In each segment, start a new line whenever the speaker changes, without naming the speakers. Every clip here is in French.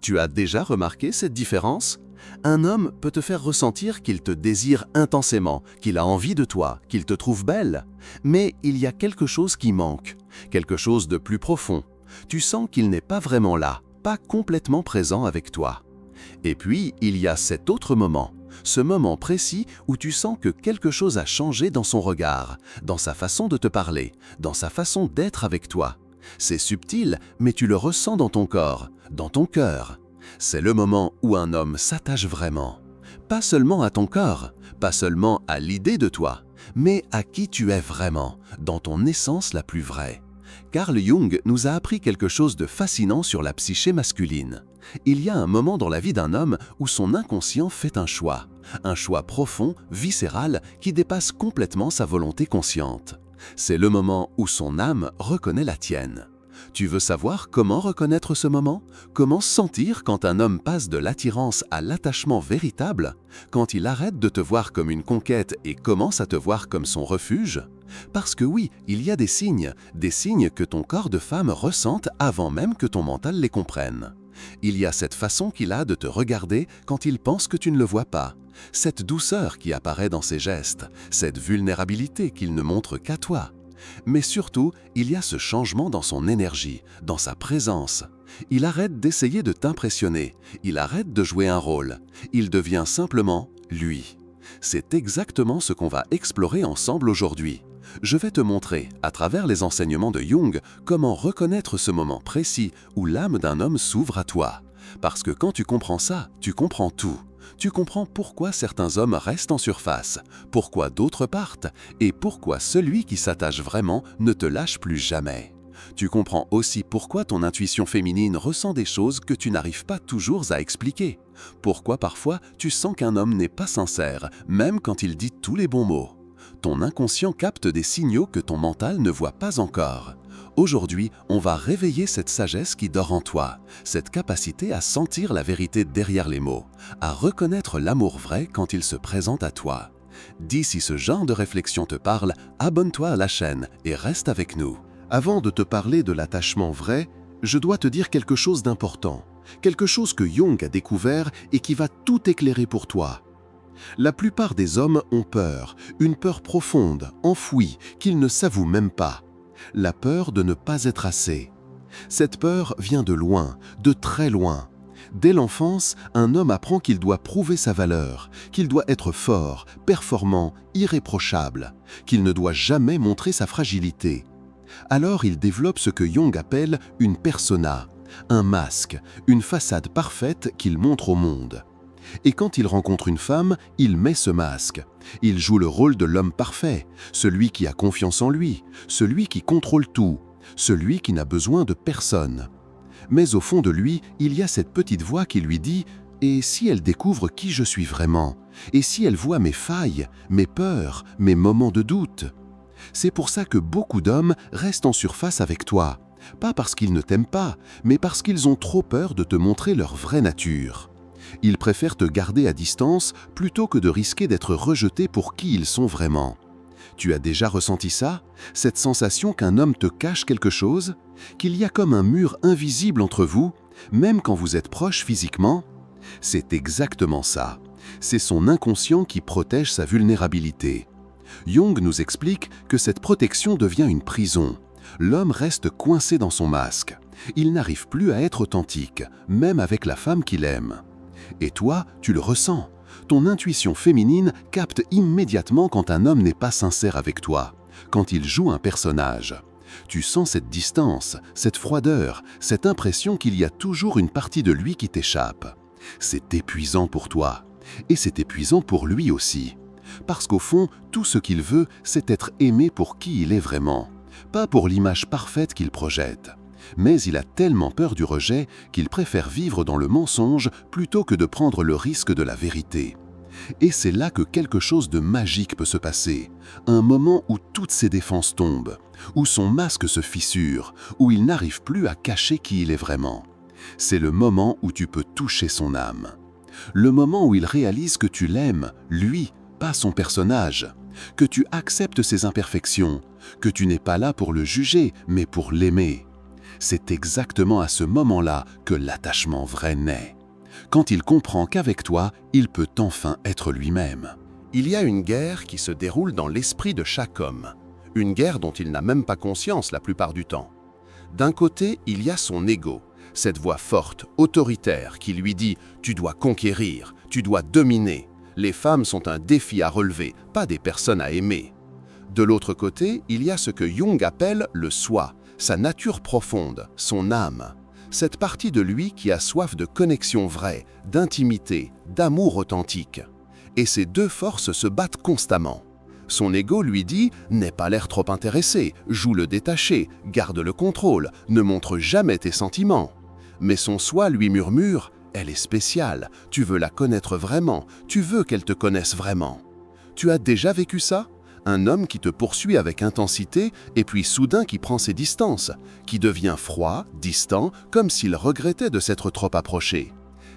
Tu as déjà remarqué cette différence? Un homme peut te faire ressentir qu'il te désire intensément, qu'il a envie de toi, qu'il te trouve belle. Mais il y a quelque chose qui manque, quelque chose de plus profond. Tu sens qu'il n'est pas vraiment là, pas complètement présent avec toi. Et puis, il y a cet autre moment, ce moment précis où tu sens que quelque chose a changé dans son regard, dans sa façon de te parler, dans sa façon d'être avec toi. C'est subtil, mais tu le ressens dans ton corps, dans ton cœur. C'est le moment où un homme s'attache vraiment. Pas seulement à ton corps, pas seulement à l'idée de toi, mais à qui tu es vraiment, dans ton essence la plus vraie. Carl Jung nous a appris quelque chose de fascinant sur la psyché masculine. Il y a un moment dans la vie d'un homme où son inconscient fait un choix profond, viscéral, qui dépasse complètement sa volonté consciente. C'est le moment où son âme reconnaît la tienne. Tu veux savoir comment reconnaître ce moment? Comment sentir quand un homme passe de l'attirance à l'attachement véritable? Quand il arrête de te voir comme une conquête et commence à te voir comme son refuge? Parce que oui, il y a des signes que ton corps de femme ressente avant même que ton mental les comprenne. Il y a cette façon qu'il a de te regarder quand il pense que tu ne le vois pas, cette douceur qui apparaît dans ses gestes, cette vulnérabilité qu'il ne montre qu'à toi. Mais surtout, il y a ce changement dans son énergie, dans sa présence. Il arrête d'essayer de t'impressionner, il arrête de jouer un rôle, il devient simplement lui. C'est exactement ce qu'on va explorer ensemble aujourd'hui. Je vais te montrer, à travers les enseignements de Jung, comment reconnaître ce moment précis où l'âme d'un homme s'ouvre à toi. Parce que quand tu comprends ça, tu comprends tout. Tu comprends pourquoi certains hommes restent en surface, pourquoi d'autres partent, et pourquoi celui qui s'attache vraiment ne te lâche plus jamais. Tu comprends aussi pourquoi ton intuition féminine ressent des choses que tu n'arrives pas toujours à expliquer. Pourquoi parfois tu sens qu'un homme n'est pas sincère, même quand il dit tous les bons mots. Ton inconscient capte des signaux que ton mental ne voit pas encore. Aujourd'hui, on va réveiller cette sagesse qui dort en toi, cette capacité à sentir la vérité derrière les mots, à reconnaître l'amour vrai quand il se présente à toi. Dis si ce genre de réflexion te parle, abonne-toi à la chaîne et reste avec nous. Avant de te parler de l'attachement vrai, je dois te dire quelque chose d'important, quelque chose que Jung a découvert et qui va tout éclairer pour toi. La plupart des hommes ont peur, une peur profonde, enfouie, qu'ils ne s'avouent même pas. La peur de ne pas être assez. Cette peur vient de loin, de très loin. Dès l'enfance, un homme apprend qu'il doit prouver sa valeur, qu'il doit être fort, performant, irréprochable, qu'il ne doit jamais montrer sa fragilité. Alors il développe ce que Jung appelle une persona, un masque, une façade parfaite qu'il montre au monde. Et quand il rencontre une femme, il met ce masque. Il joue le rôle de l'homme parfait, celui qui a confiance en lui, celui qui contrôle tout, celui qui n'a besoin de personne. Mais au fond de lui, il y a cette petite voix qui lui dit « Et si elle découvre qui je suis vraiment? Et si elle voit mes failles, mes peurs, mes moments de doute ?» C'est pour ça que beaucoup d'hommes restent en surface avec toi. Pas parce qu'ils ne t'aiment pas, mais parce qu'ils ont trop peur de te montrer leur vraie nature. Ils préfèrent te garder à distance plutôt que de risquer d'être rejetés pour qui ils sont vraiment. Tu as déjà ressenti ça? Cette sensation qu'un homme te cache quelque chose? Qu'il y a comme un mur invisible entre vous, même quand vous êtes proches physiquement? C'est exactement ça. C'est son inconscient qui protège sa vulnérabilité. Jung nous explique que cette protection devient une prison. L'homme reste coincé dans son masque. Il n'arrive plus à être authentique, même avec la femme qu'il aime. Et toi, tu le ressens. Ton intuition féminine capte immédiatement quand un homme n'est pas sincère avec toi, quand il joue un personnage. Tu sens cette distance, cette froideur, cette impression qu'il y a toujours une partie de lui qui t'échappe. C'est épuisant pour toi. Et c'est épuisant pour lui aussi. Parce qu'au fond, tout ce qu'il veut, c'est être aimé pour qui il est vraiment, pas pour l'image parfaite qu'il projette. Mais il a tellement peur du rejet qu'il préfère vivre dans le mensonge plutôt que de prendre le risque de la vérité. Et c'est là que quelque chose de magique peut se passer, un moment où toutes ses défenses tombent, où son masque se fissure, où il n'arrive plus à cacher qui il est vraiment. C'est le moment où tu peux toucher son âme. Le moment où il réalise que tu l'aimes, lui, pas son personnage, que tu acceptes ses imperfections, que tu n'es pas là pour le juger, mais pour l'aimer.
C'est exactement à ce moment-là que l'attachement vrai naît. Quand il comprend qu'avec toi, il peut enfin être lui-même.
Il y a une guerre qui se déroule dans l'esprit de chaque homme. Une guerre dont il n'a même pas conscience la plupart du temps. D'un côté, il y a son ego, cette voix forte, autoritaire, qui lui dit « tu dois conquérir, tu dois dominer, les femmes sont un défi à relever, pas des personnes à aimer ». De l'autre côté, il y a ce que Jung appelle le soi, sa nature profonde, son âme. Cette partie de lui qui a soif de connexion vraie, d'intimité, d'amour authentique. Et ces deux forces se battent constamment. Son ego lui dit « n'aie pas l'air trop intéressé, joue le détaché, garde le contrôle, ne montre jamais tes sentiments ». Mais son soi lui murmure « elle est spéciale, tu veux la connaître vraiment, tu veux qu'elle te connaisse vraiment ». Tu as déjà vécu ça ? Un homme qui te poursuit avec intensité et puis soudain qui prend ses distances, qui devient froid, distant, comme s'il regrettait de s'être trop approché.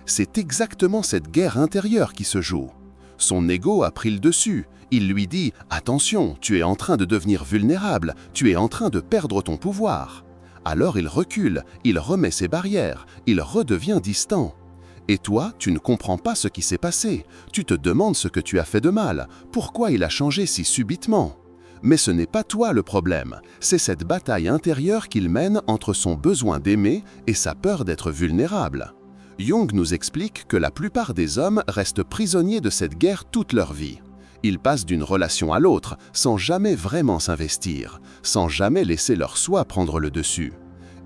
C'est exactement cette guerre intérieure qui se joue. Son ego a pris le dessus. Il lui dit « Attention, tu es en train de devenir vulnérable, tu es en train de perdre ton pouvoir ». Alors il recule, il remet ses barrières, il redevient distant. Et toi, tu ne comprends pas ce qui s'est passé. Tu te demandes ce que tu as fait de mal, pourquoi il a changé si subitement. Mais ce n'est pas toi le problème, c'est cette bataille intérieure qu'il mène entre son besoin d'aimer et sa peur d'être vulnérable. Jung nous explique que la plupart des hommes restent prisonniers de cette guerre toute leur vie. Ils passent d'une relation à l'autre sans jamais vraiment s'investir, sans jamais laisser leur soi prendre le dessus.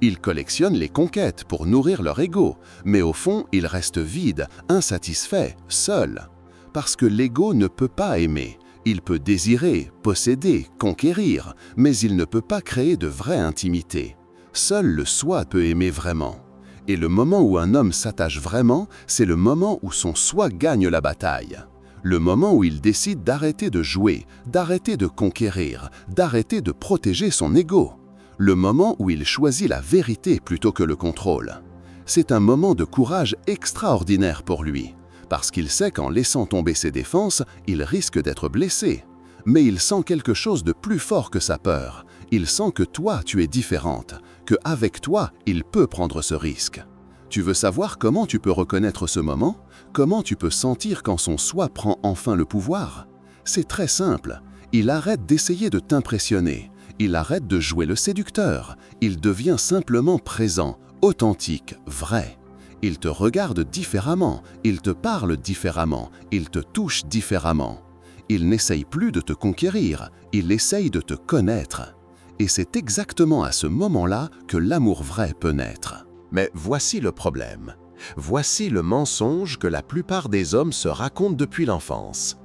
Ils collectionnent les conquêtes pour nourrir leur ego, mais au fond, ils restent vides, insatisfaits, seuls. Parce que l'ego ne peut pas aimer. Il peut désirer, posséder, conquérir, mais il ne peut pas créer de vraie intimité. Seul le soi peut aimer vraiment. Et le moment où un homme s'attache vraiment, c'est le moment où son soi gagne la bataille. Le moment où il décide d'arrêter de jouer, d'arrêter de conquérir, d'arrêter de protéger son ego. Le moment où il choisit la vérité plutôt que le contrôle. C'est un moment de courage extraordinaire pour lui, parce qu'il sait qu'en laissant tomber ses défenses, il risque d'être blessé. Mais il sent quelque chose de plus fort que sa peur. Il sent que toi, tu es différente, qu'avec toi, il peut prendre ce risque. Tu veux savoir comment tu peux reconnaître ce moment? Comment tu peux sentir quand son soi prend enfin le pouvoir? C'est très simple. Il arrête d'essayer de t'impressionner. Il arrête de jouer le séducteur. Il devient simplement présent, authentique, vrai. Il te regarde différemment, il te parle différemment, il te touche différemment. Il n'essaye plus de te conquérir, il essaye de te connaître. Et c'est exactement à ce moment-là que l'amour vrai peut naître.
Mais voici le problème. Voici le mensonge que la plupart des hommes se racontent depuis l'enfance.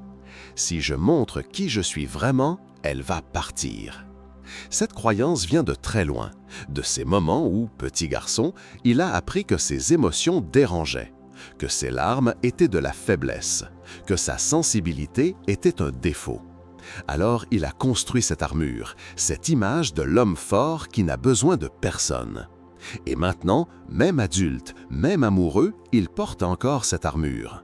Si je montre qui je suis vraiment, elle va partir. Cette croyance vient de très loin, de ces moments où, petit garçon, il a appris que ses émotions dérangeaient, que ses larmes étaient de la faiblesse, que sa sensibilité était un défaut. Alors il a construit cette armure, cette image de l'homme fort qui n'a besoin de personne. Et maintenant, même adulte, même amoureux, il porte encore cette armure.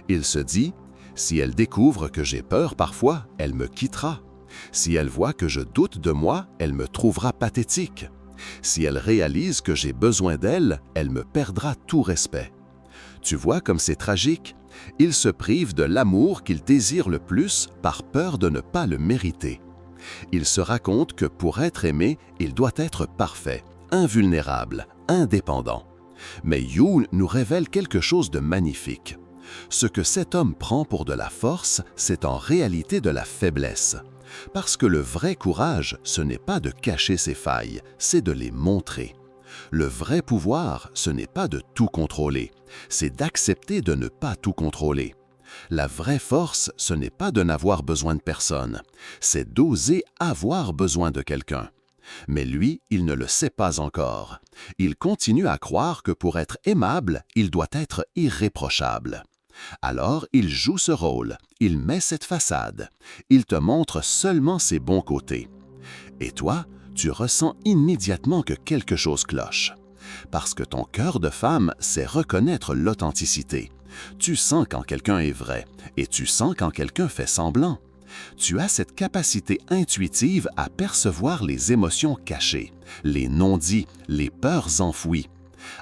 Il se dit, si elle découvre que j'ai peur parfois, elle me quittera. Si elle voit que je doute de moi, elle me trouvera pathétique. Si elle réalise que j'ai besoin d'elle, elle me perdra tout respect. Tu vois comme c'est tragique? Il se prive de l'amour qu'il désire le plus par peur de ne pas le mériter. Il se raconte que pour être aimé, il doit être parfait, invulnérable, indépendant. Mais Jung nous révèle quelque chose de magnifique. Ce que cet homme prend pour de la force, c'est en réalité de la faiblesse. Parce que le vrai courage, ce n'est pas de cacher ses failles, c'est de les montrer. Le vrai pouvoir, ce n'est pas de tout contrôler, c'est d'accepter de ne pas tout contrôler. La vraie force, ce n'est pas de n'avoir besoin de personne, c'est d'oser avoir besoin de quelqu'un. Mais lui, il ne le sait pas encore. Il continue à croire que pour être aimable, il doit être irréprochable. Alors, il joue ce rôle, il met cette façade, il te montre seulement ses bons côtés. Et toi, tu ressens immédiatement que quelque chose cloche. Parce que ton cœur de femme sait reconnaître l'authenticité. Tu sens quand quelqu'un est vrai, et tu sens quand quelqu'un fait semblant.
Tu as cette capacité intuitive à percevoir les émotions cachées, les non-dits, les peurs enfouies.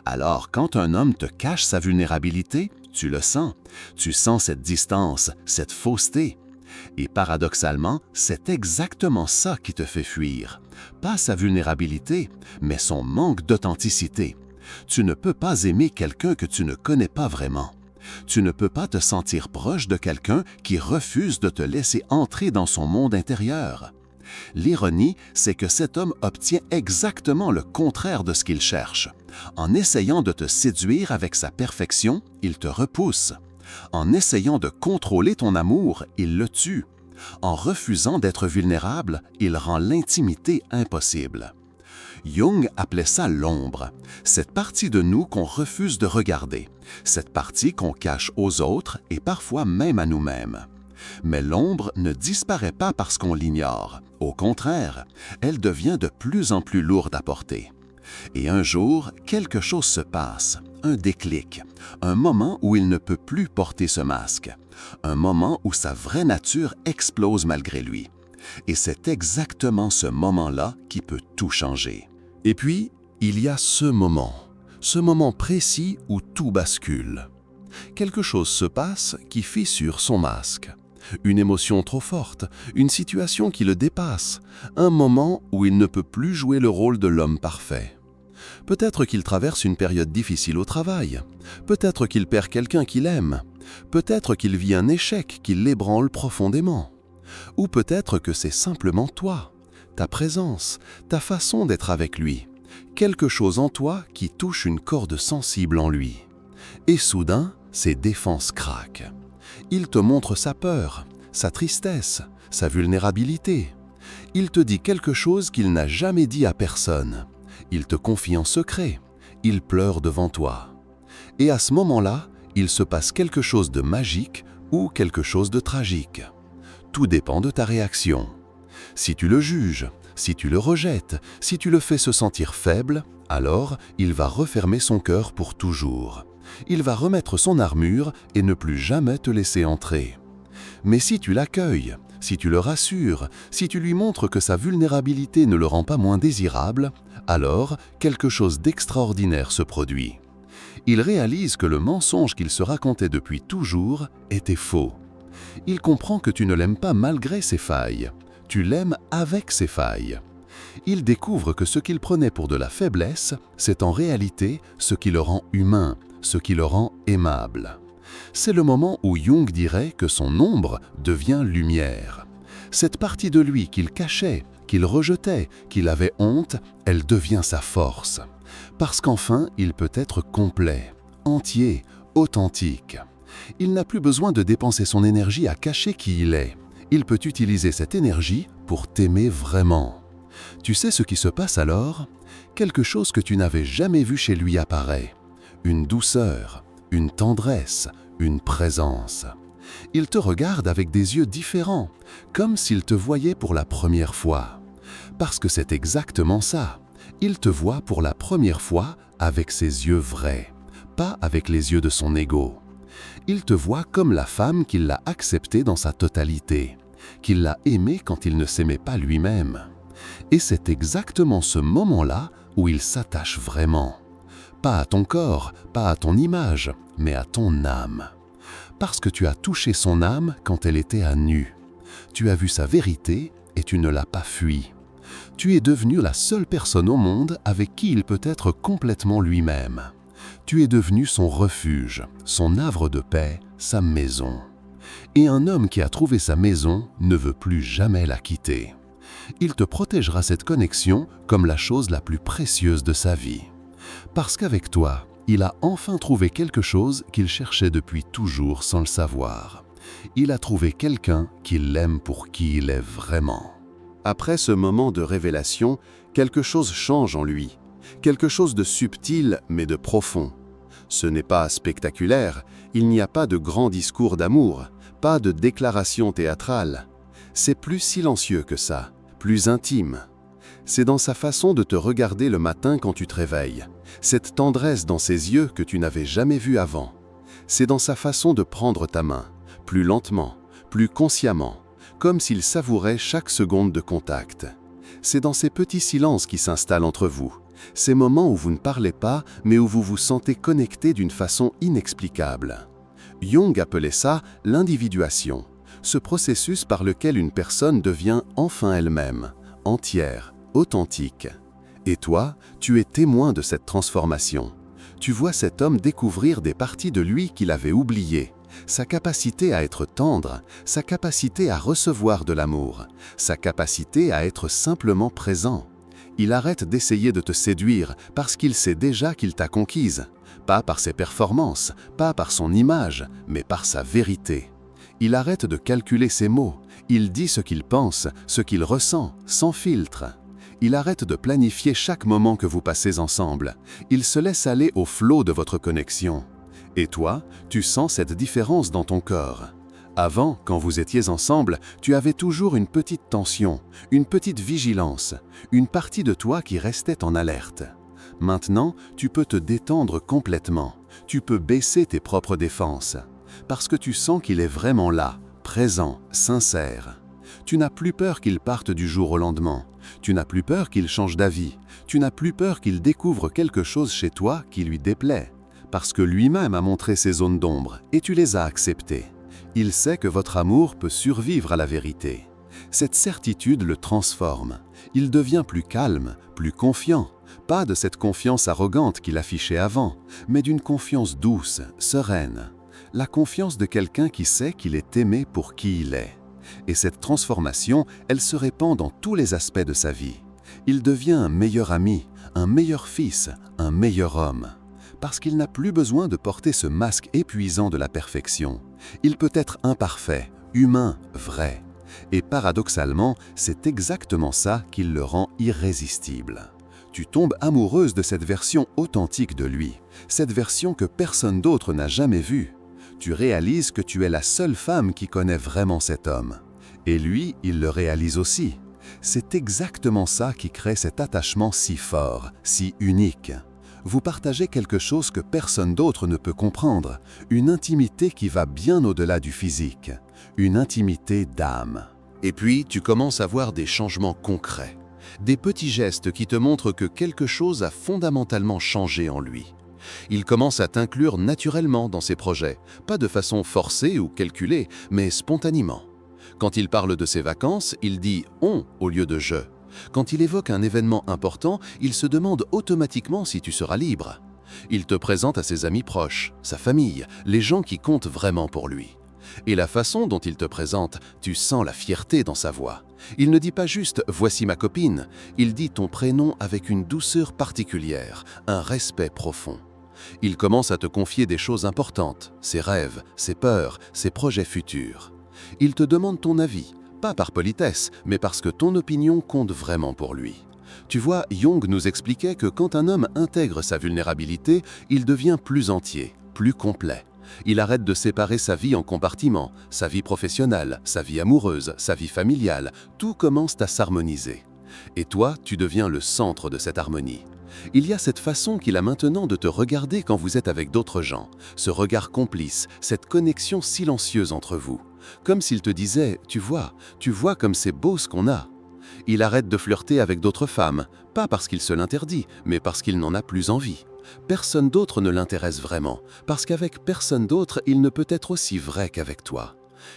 Alors, quand un homme te cache sa vulnérabilité, tu le sens. Tu sens cette distance, cette fausseté. Et paradoxalement, c'est exactement ça qui te fait fuir. Pas sa vulnérabilité, mais son manque d'authenticité. Tu ne peux pas aimer quelqu'un que tu ne connais pas vraiment. Tu ne peux pas te sentir proche de quelqu'un qui refuse de te laisser entrer dans son monde intérieur. L'ironie, c'est que cet homme obtient exactement le contraire de ce qu'il cherche. En essayant de te séduire avec sa perfection, il te repousse. En essayant de contrôler ton amour, il le tue. En refusant d'être vulnérable, il rend l'intimité impossible. Jung appelait ça l'ombre, cette partie de nous qu'on refuse de regarder, cette partie qu'on cache aux autres et parfois même à nous-mêmes. Mais l'ombre ne disparaît pas parce qu'on l'ignore. Au contraire, elle devient de plus en plus lourde à porter. Et un jour, quelque chose se passe, un déclic, un moment où il ne peut plus porter ce masque, un moment où sa vraie nature explose malgré lui. Et c'est exactement ce moment-là qui peut tout changer.
Et puis, il y a ce moment précis où tout bascule. Quelque chose se passe qui fissure son masque. Une émotion trop forte, une situation qui le dépasse, un moment où il ne peut plus jouer le rôle de l'homme parfait. Peut-être qu'il traverse une période difficile au travail, peut-être qu'il perd quelqu'un qu'il aime, peut-être qu'il vit un échec qui l'ébranle profondément. Ou peut-être que c'est simplement toi, ta présence, ta façon d'être avec lui, quelque chose en toi qui touche une corde sensible en lui. Et soudain, ses défenses craquent. Il te montre sa peur, sa tristesse, sa vulnérabilité. Il te dit quelque chose qu'il n'a jamais dit à personne. Il te confie en secret. Il pleure devant toi. Et à ce moment-là, il se passe quelque chose de magique ou quelque chose de tragique. Tout dépend de ta réaction. Si tu le juges, si tu le rejettes, si tu le fais se sentir faible, alors il va refermer son cœur pour toujours. Il va remettre son armure et ne plus jamais te laisser entrer. Mais si tu l'accueilles, si tu le rassures, si tu lui montres que sa vulnérabilité ne le rend pas moins désirable, alors quelque chose d'extraordinaire se produit. Il réalise que le mensonge qu'il se racontait depuis toujours était faux. Il comprend que tu ne l'aimes pas malgré ses failles, tu l'aimes avec ses failles. Il découvre que ce qu'il prenait pour de la faiblesse, c'est en réalité ce qui le rend humain, ce qui le rend aimable. C'est le moment où Jung dirait que son ombre devient lumière. Cette partie de lui qu'il cachait, qu'il rejetait, qu'il avait honte, elle devient sa force. Parce qu'enfin, il peut être complet, entier, authentique. Il n'a plus besoin de dépenser son énergie à cacher qui il est. Il peut utiliser cette énergie pour t'aimer vraiment. Tu sais ce qui se passe alors? Quelque chose que tu n'avais jamais vu chez lui apparaît. Une douceur, une tendresse, une présence. Il te regarde avec des yeux différents, comme s'il te voyait pour la première fois. Parce que c'est exactement ça. Il te voit pour la première fois avec ses yeux vrais, pas avec les yeux de son ego. Il te voit comme la femme qui l'a acceptée dans sa totalité, qu'il l'a aimée quand il ne s'aimait pas lui-même. Et c'est exactement ce moment-là où il s'attache vraiment. Pas à ton corps, pas à ton image, mais à ton âme. Parce que tu as touché son âme quand elle était à nu. Tu as vu sa vérité et tu ne l'as pas fuie. Tu es devenu la seule personne au monde avec qui il peut être complètement lui-même. Tu es devenu son refuge, son havre de paix, sa maison. Et un homme qui a trouvé sa maison ne veut plus jamais la quitter. Il te protégera cette connexion comme la chose la plus précieuse de sa vie. Parce qu'avec toi, il a enfin trouvé quelque chose qu'il cherchait depuis toujours sans le savoir. Il a trouvé quelqu'un qui l'aime pour qui il est vraiment.
Après ce moment de révélation, quelque chose change en lui. Quelque chose de subtil mais de profond. Ce n'est pas spectaculaire, il n'y a pas de grand discours d'amour, pas de déclaration théâtrale. C'est plus silencieux que ça, plus intime. C'est dans sa façon de te regarder le matin quand tu te réveilles, cette tendresse dans ses yeux que tu n'avais jamais vue avant. C'est dans sa façon de prendre ta main, plus lentement, plus consciemment,
comme s'il savourait chaque seconde de contact. C'est dans ces petits silences qui s'installent entre vous, ces moments où vous ne parlez pas, mais où vous vous sentez connecté d'une façon inexplicable. Jung appelait ça l'individuation, ce processus par lequel une personne devient enfin elle-même, entière, authentique. Et toi, tu es témoin de cette transformation. Tu vois cet homme découvrir des parties de lui qu'il avait oubliées, sa capacité à être tendre, sa capacité à recevoir de l'amour, sa capacité à être simplement présent. Il arrête d'essayer de te séduire parce qu'il sait déjà qu'il t'a conquise, pas par ses performances, pas par son image, mais par sa vérité. Il arrête de calculer ses mots, il dit ce qu'il pense, ce qu'il ressent, sans filtre. Il arrête de planifier chaque moment que vous passez ensemble. Il se laisse aller au flot de votre connexion. Et toi, tu sens cette différence dans ton corps. Avant, quand vous étiez ensemble, tu avais toujours une petite tension, une petite vigilance, une partie de toi qui restait en alerte. Maintenant, tu peux te détendre complètement. Tu peux baisser tes propres défenses. Parce que tu sens qu'il est vraiment là, présent, sincère. Tu n'as plus peur qu'il parte du jour au lendemain. Tu n'as plus peur qu'il change d'avis. Tu n'as plus peur qu'il découvre quelque chose chez toi qui lui déplaît. Parce que lui-même a montré ses zones d'ombre et tu les as acceptées. Il sait que votre amour peut survivre à la vérité. Cette certitude le transforme. Il devient plus calme, plus confiant. Pas de cette confiance arrogante qu'il affichait avant, mais d'une confiance douce, sereine. La confiance de quelqu'un qui sait qu'il est aimé pour qui il est. Et cette transformation, elle se répand dans tous les aspects de sa vie. Il devient un meilleur ami, un meilleur fils, un meilleur homme. Parce qu'il n'a plus besoin de porter ce masque épuisant de la perfection. Il peut être imparfait, humain, vrai. Et paradoxalement, c'est exactement ça qui le rend irrésistible. Tu tombes amoureuse de cette version authentique de lui, cette version que personne d'autre n'a jamais vue. Tu réalises que tu es la seule femme qui connaît vraiment cet homme. Et lui, il le réalise aussi. C'est exactement ça qui crée cet attachement si fort, si unique. Vous partagez quelque chose que personne d'autre ne peut comprendre, une intimité qui va bien au-delà du physique, une intimité d'âme. Et puis, tu commences à voir des changements concrets, des petits gestes qui te montrent que quelque chose a fondamentalement changé en lui. Il commence à t'inclure naturellement dans ses projets, pas de façon forcée ou calculée, mais spontanément. Quand il parle de ses vacances, il dit « on » au lieu de « je ». Quand il évoque un événement important, il se demande automatiquement si tu seras libre. Il te présente à ses amis proches, sa famille, les gens qui comptent vraiment pour lui. Et la façon dont il te présente, tu sens la fierté dans sa voix. Il ne dit pas juste « voici ma copine », il dit ton prénom avec une douceur particulière, un respect profond. Il commence à te confier des choses importantes, ses rêves, ses peurs, ses projets futurs. Il te demande ton avis, pas par politesse, mais parce que ton opinion compte vraiment pour lui. Tu vois, Jung nous expliquait que quand un homme intègre sa vulnérabilité, il devient plus entier, plus complet. Il arrête de séparer sa vie en compartiments, sa vie professionnelle, sa vie amoureuse, sa vie familiale, tout commence à s'harmoniser. Et toi, tu deviens le centre de cette harmonie. Il y a cette façon qu'il a maintenant de te regarder quand vous êtes avec d'autres gens, ce regard complice, cette connexion silencieuse entre vous. Comme s'il te disait « tu vois comme c'est beau ce qu'on a ». Il arrête de flirter avec d'autres femmes, pas parce qu'il se l'interdit, mais parce qu'il n'en a plus envie. Personne d'autre ne l'intéresse vraiment, parce qu'avec personne d'autre, il ne peut être aussi vrai qu'avec toi.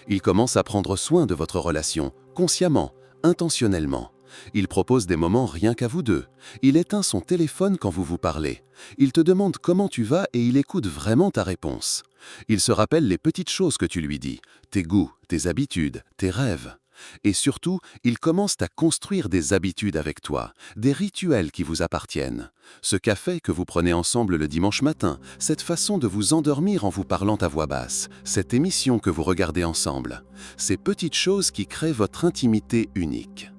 Il commence à prendre soin de votre relation, consciemment, intentionnellement. Il propose des moments rien qu'à vous deux. Il éteint son téléphone quand vous vous parlez. Il te demande comment tu vas et il écoute vraiment ta réponse. Il se rappelle les petites choses que tu lui dis, tes goûts, tes habitudes, tes rêves. Et surtout, il commence à construire des habitudes avec toi, des rituels qui vous appartiennent. Ce café que vous prenez ensemble le dimanche matin, cette façon de vous endormir en vous parlant à voix basse, cette émission que vous regardez ensemble, ces petites choses qui créent votre intimité unique.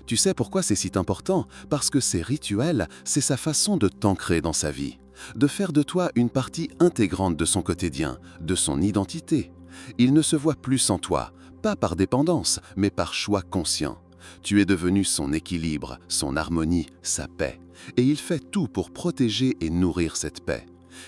Tu sais pourquoi c'est si important? Parce que ces rituels, c'est sa façon de t'ancrer dans sa vie, de faire de toi une partie intégrante de son quotidien, de son identité. Il ne se voit plus sans toi, pas par dépendance, mais par choix conscient. Tu es devenu son équilibre, son harmonie, sa paix. Et il fait tout pour protéger et nourrir cette paix.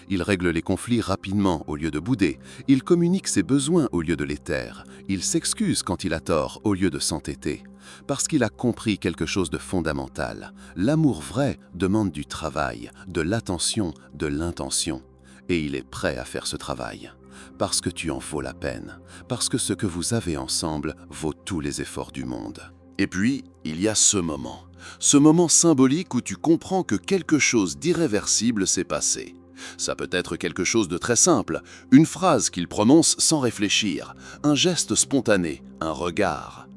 Il règle les conflits rapidement au lieu de bouder. Il communique ses besoins au lieu de les taire. Il s'excuse quand il a tort au lieu de s'entêter. Parce qu'il a compris quelque chose de fondamental. L'amour vrai demande du travail, de l'attention, de l'intention. Et il est prêt à faire ce travail. Parce que tu en vaux la peine. Parce que ce que vous avez ensemble vaut tous les efforts du monde. Et puis, il y a ce moment symbolique où tu comprends que quelque chose d'irréversible s'est passé. Ça peut être quelque chose de très simple, une phrase qu'il prononce sans réfléchir, un geste spontané, un regard.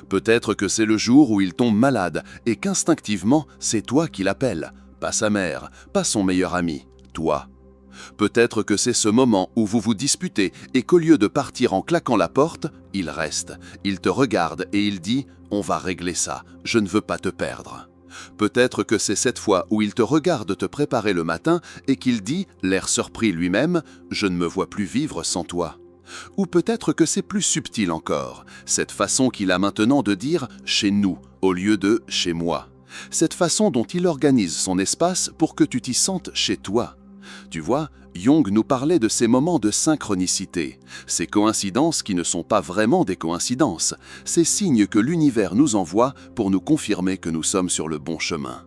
Peut-être que c'est le jour où il tombe malade et qu'instinctivement, c'est toi qui l'appelles, pas sa mère, pas son meilleur ami, toi. Peut-être que c'est ce moment où vous vous disputez et qu'au lieu de partir en claquant la porte, il reste, il te regarde et il dit « On va régler ça, je ne veux pas te perdre ». Peut-être que c'est cette fois où il te regarde te préparer le matin et qu'il dit, l'air surpris lui-même, « Je ne me vois plus vivre sans toi ». Ou peut-être que c'est plus subtil encore, cette façon qu'il a maintenant de dire « chez nous » au lieu de « chez moi ». Cette façon dont il organise son espace pour que tu t'y sentes chez toi. Tu vois, Jung nous parlait de ces moments de synchronicité, ces coïncidences qui ne sont pas vraiment des coïncidences, ces signes que l'univers nous envoie pour nous confirmer que nous sommes sur le bon chemin.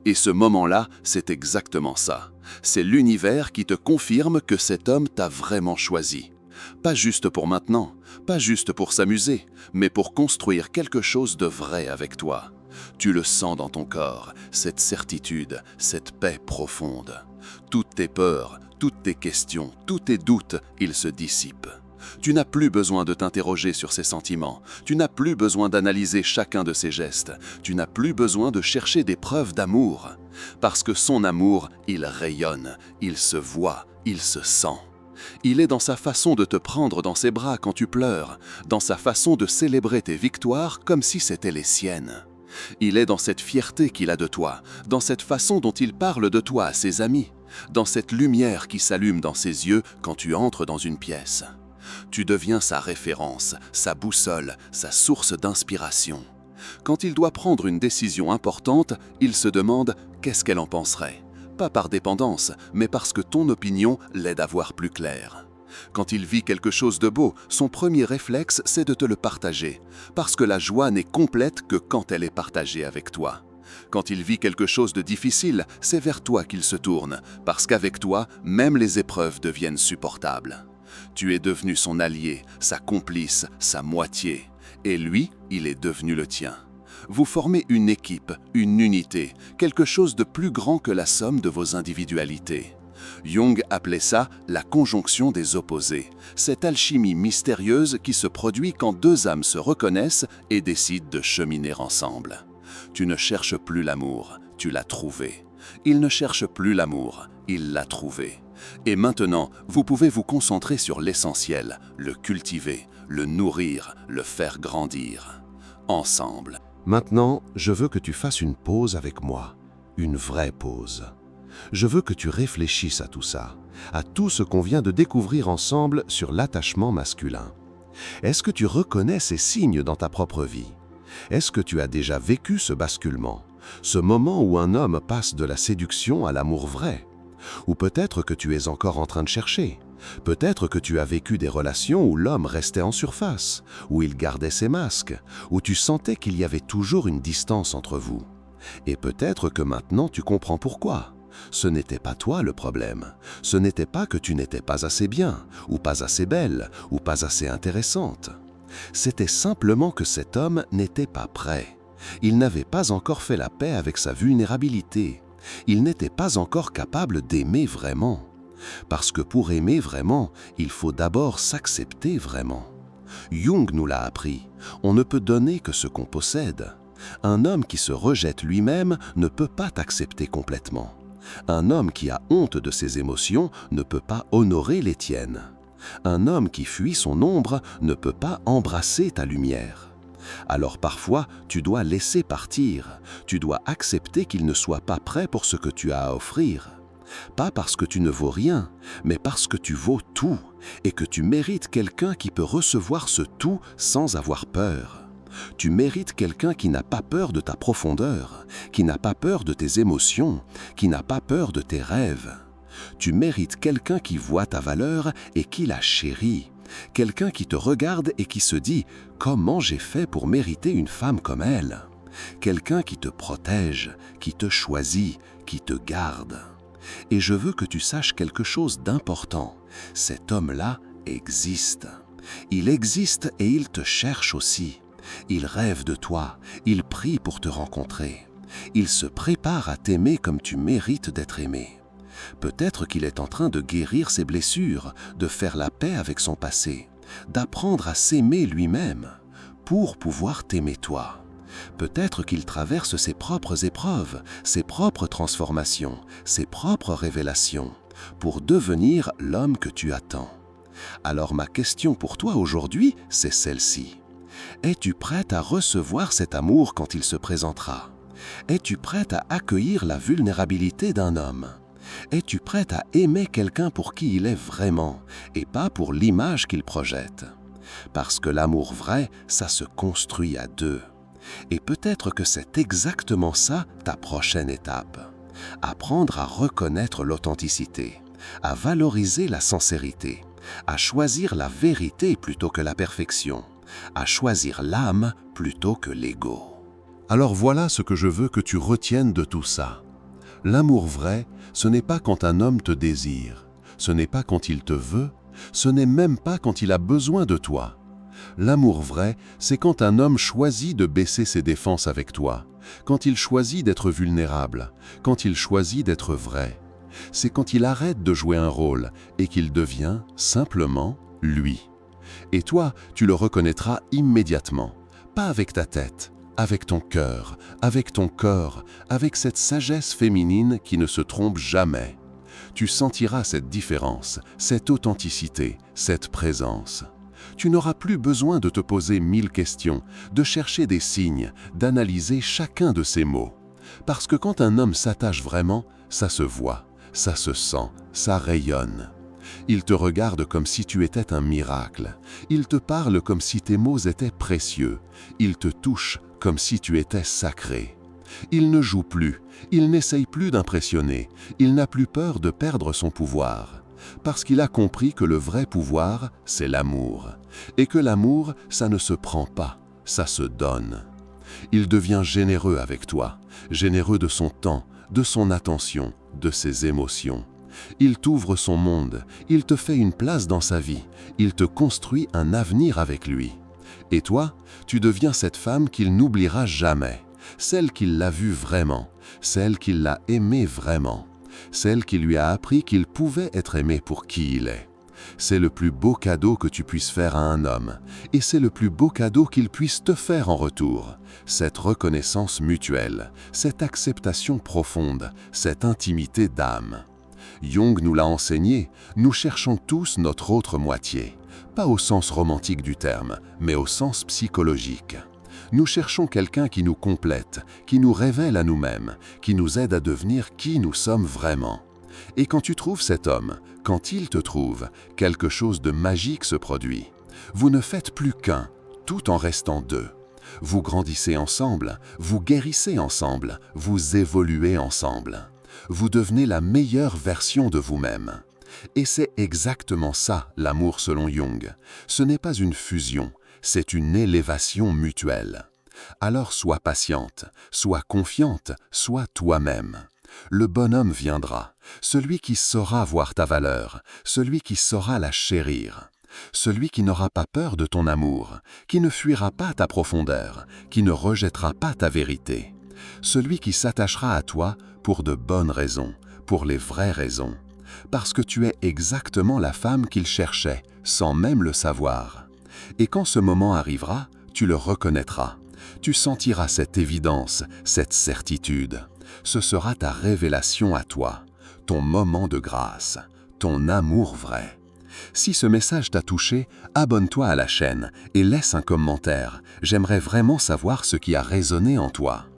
Et ce moment-là, c'est exactement ça. C'est l'univers qui te confirme que cet homme t'a vraiment choisi. Pas juste pour maintenant, pas juste pour s'amuser, mais pour construire quelque chose de vrai avec toi. Tu le sens dans ton corps, cette certitude, cette paix profonde. Toutes tes peurs, toutes tes questions, tous tes doutes, ils se dissipent. Tu n'as plus besoin de t'interroger sur ses sentiments. Tu n'as plus besoin d'analyser chacun de ses gestes. Tu n'as plus besoin de chercher des preuves d'amour. Parce que son amour, il rayonne, il se voit, il se sent. Il est dans sa façon de te prendre dans ses bras quand tu pleures, dans sa façon de célébrer tes victoires comme si c'étaient les siennes. Il est dans cette fierté qu'il a de toi, dans cette façon dont il parle de toi à ses amis, dans cette lumière qui s'allume dans ses yeux quand tu entres dans une pièce. Tu deviens sa référence, sa boussole, sa source d'inspiration. Quand il doit prendre une décision importante, il se demande qu'est-ce qu'elle en penserait. Pas par dépendance, mais parce que ton opinion l'aide à voir plus clair. Quand il vit quelque chose de beau, son premier réflexe, c'est de te le partager, parce que la joie n'est complète que quand elle est partagée avec toi. Quand il vit quelque chose de difficile, c'est vers toi qu'il se tourne, parce qu'avec toi, même les épreuves deviennent supportables. Tu es devenu son allié, sa complice, sa moitié, et lui, il est devenu le tien. Vous formez une équipe, une unité, quelque chose de plus grand que la somme de vos individualités. Jung appelait ça la conjonction des opposés, cette alchimie mystérieuse qui se produit quand deux âmes se reconnaissent et décident de cheminer ensemble. Tu ne cherches plus l'amour, tu l'as trouvé. Il ne cherche plus l'amour, il l'a trouvé. Et maintenant, vous pouvez vous concentrer sur l'essentiel, le cultiver, le nourrir, le faire grandir. Ensemble.
Maintenant, je veux que tu fasses une pause avec moi, une vraie pause. Je veux que tu réfléchisses à tout ça, à tout ce qu'on vient de découvrir ensemble sur l'attachement masculin. Est-ce que tu reconnais ces signes dans ta propre vie? Est-ce que tu as déjà vécu ce basculement, ce moment où un homme passe de la séduction à l'amour vrai? Ou peut-être que tu es encore en train de chercher. Peut-être que tu as vécu des relations où l'homme restait en surface, où il gardait ses masques, où tu sentais qu'il y avait toujours une distance entre vous. Et peut-être que maintenant tu comprends pourquoi. Ce n'était pas toi le problème. Ce n'était pas que tu n'étais pas assez bien, ou pas assez belle, ou pas assez intéressante. C'était simplement que cet homme n'était pas prêt. Il n'avait pas encore fait la paix avec sa vulnérabilité. Il n'était pas encore capable d'aimer vraiment. Parce que pour aimer vraiment, il faut d'abord s'accepter vraiment. Jung nous l'a appris, on ne peut donner que ce qu'on possède. Un homme qui se rejette lui-même ne peut pas t'accepter complètement. Un homme qui a honte de ses émotions ne peut pas honorer les tiennes. Un homme qui fuit son ombre ne peut pas embrasser ta lumière. Alors parfois, tu dois laisser partir, tu dois accepter qu'il ne soit pas prêt pour ce que tu as à offrir. Pas parce que tu ne vaux rien, mais parce que tu vaux tout et que tu mérites quelqu'un qui peut recevoir ce tout sans avoir peur. Tu mérites quelqu'un qui n'a pas peur de ta profondeur, qui n'a pas peur de tes émotions, qui n'a pas peur de tes rêves.
Tu mérites quelqu'un qui voit ta valeur et qui la chérit. Quelqu'un qui te regarde et qui se dit « Comment j'ai fait pour mériter une femme comme elle ?» Quelqu'un qui te protège, qui te choisit, qui te garde. Et je veux que tu saches quelque chose d'important. Cet homme-là existe. Il existe et il te cherche aussi. Il rêve de toi, il prie pour te rencontrer. Il se prépare à t'aimer comme tu mérites d'être aimé. Peut-être qu'il est en train de guérir ses blessures, de faire la paix avec son passé, d'apprendre à s'aimer lui-même pour pouvoir t'aimer toi. Peut-être qu'il traverse ses propres épreuves, ses propres transformations, ses propres révélations, pour devenir l'homme que tu attends. Alors ma question pour toi aujourd'hui, c'est celle-ci. Es-tu prête à recevoir cet amour quand il se présentera? Es-tu prête à accueillir la vulnérabilité d'un homme? Es-tu prête à aimer quelqu'un pour qui il est vraiment et pas pour l'image qu'il projette? Parce que l'amour vrai, ça se construit à deux. Et peut-être que c'est exactement ça ta prochaine étape. Apprendre à reconnaître l'authenticité, à valoriser la sincérité, à choisir la vérité plutôt que la perfection, à choisir l'âme plutôt que l'ego.
Alors voilà ce que je veux que tu retiennes de tout ça. L'amour vrai, ce n'est pas quand un homme te désire, ce n'est pas quand il te veut, ce n'est même pas quand il a besoin de toi. L'amour vrai, c'est quand un homme choisit de baisser ses défenses avec toi, quand il choisit d'être vulnérable, quand il choisit d'être vrai. C'est quand il arrête de jouer un rôle et qu'il devient simplement lui. Et toi, tu le reconnaîtras immédiatement, pas avec ta tête, avec ton cœur, avec ton corps, avec cette sagesse féminine qui ne se trompe jamais. Tu sentiras cette différence, cette authenticité, cette présence. Tu n'auras plus besoin de te poser 1000 questions, de chercher des signes, d'analyser chacun de ces mots. Parce que quand un homme s'attache vraiment, ça se voit, ça se sent, ça rayonne. Il te regarde comme si tu étais un miracle. Il te parle comme si tes mots étaient précieux. Il te touche comme si tu étais sacré. Il ne joue plus, il n'essaye plus d'impressionner, il n'a plus peur de perdre son pouvoir. Parce qu'il a compris que le vrai pouvoir, c'est l'amour. Et que l'amour, ça ne se prend pas, ça se donne. Il devient généreux avec toi, généreux de son temps, de son attention, de ses émotions. Il t'ouvre son monde, il te fait une place dans sa vie, il te construit un avenir avec lui. Et toi, tu deviens cette femme qu'il n'oubliera jamais, celle qui l'a vue vraiment, celle qui l'a aimée vraiment, celle qui lui a appris qu'il pouvait être aimé pour qui il est. C'est le plus beau cadeau que tu puisses faire à un homme, et c'est le plus beau cadeau qu'il puisse te faire en retour. Cette reconnaissance mutuelle, cette acceptation profonde, cette intimité d'âme. Jung nous l'a enseigné, nous cherchons tous notre autre moitié, pas au sens romantique du terme, mais au sens psychologique. Nous cherchons quelqu'un qui nous complète, qui nous révèle à nous-mêmes, qui nous aide à devenir qui nous sommes vraiment. Et quand tu trouves cet homme, quand il te trouve, quelque chose de magique se produit. Vous ne faites plus qu'un, tout en restant deux. Vous grandissez ensemble, vous guérissez ensemble, vous évoluez ensemble. Vous devenez la meilleure version de vous-même. Et c'est exactement ça, l'amour selon Jung. Ce n'est pas une fusion, c'est une élévation mutuelle. Alors sois patiente, sois confiante, sois toi-même. Le bonhomme viendra, celui qui saura voir ta valeur, celui qui saura la chérir. Celui qui n'aura pas peur de ton amour, qui ne fuira pas ta profondeur, qui ne rejettera pas ta vérité. Celui qui s'attachera à toi pour de bonnes raisons, pour les vraies raisons. Parce que tu es exactement la femme qu'il cherchait, sans même le savoir. Et quand ce moment arrivera, tu le reconnaîtras. Tu sentiras cette évidence, cette certitude. Ce sera ta révélation à toi, ton moment de grâce, ton amour vrai. Si ce message t'a touché, abonne-toi à la chaîne et laisse un commentaire. J'aimerais vraiment savoir ce qui a résonné en toi.